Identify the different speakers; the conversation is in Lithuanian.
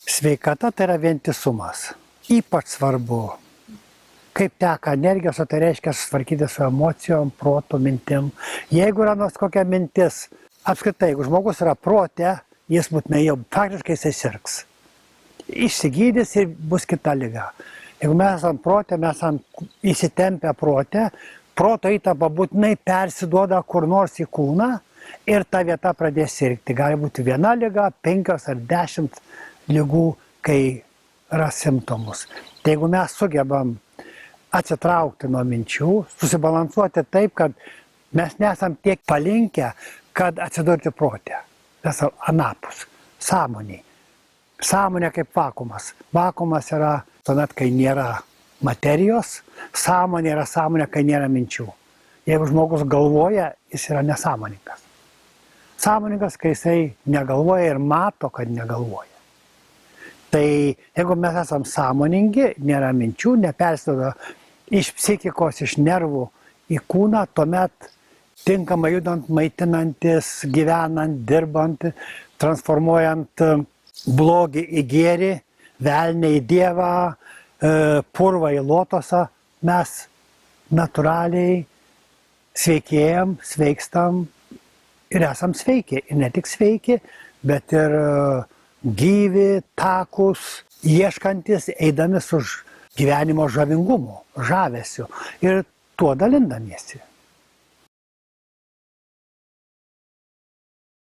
Speaker 1: Sveikata tai yra vientisumas. Ypač svarbu, kaip teka energijos, o tai reiškia susitvarkyti su emocijom, protu, mintim. Jeigu yra nors kokia mintis, apskritai, jeigu žmogus yra prote, jis būtinai jau faktiškai jisai sirgs. Išsigydys ir bus kita liga. Jeigu mes esam prote, mes esam įsitempę prote, proto įtampa būtinai persiduoda kur nors į kūną ir ta vieta pradės sirgti. Gali būti viena liga, 5 ar 10 ligų, kai yra simptomus. Tai jeigu mes sugebam atsitraukti nuo minčių, susibalansuoti taip, kad mes nesam tiek palinkę, kad atsidurti prote. Mes esam anapus, sąmoniai. Sąmonė kaip vakuumas. Vakuumas yra tuomet, kai nėra materijos, sąmonė yra sąmonė, kai nėra minčių. Jeigu žmogus galvoja, jis yra nesąmoningas. Sąmoningas, kai jisai negalvoja ir mato, kad negalvoja. Tai jeigu mes esam sąmoningi, nėra minčių, nepersiduoda iš psichikos, iš nervų į kūną, tuomet tinkamai judant, maitinantis, gyvenant, dirbant, transformuojant blogį į gėrį, velnį į dievą, purvą į lotosą, mes natūraliai sveikėjam, sveikstam ir esam sveiki. Ir ne tik sveiki, bet ir gyvi, takus, ieškantis, eidami su gyvenimo žavingumu, žavesiu ir tuo dalindamiesi.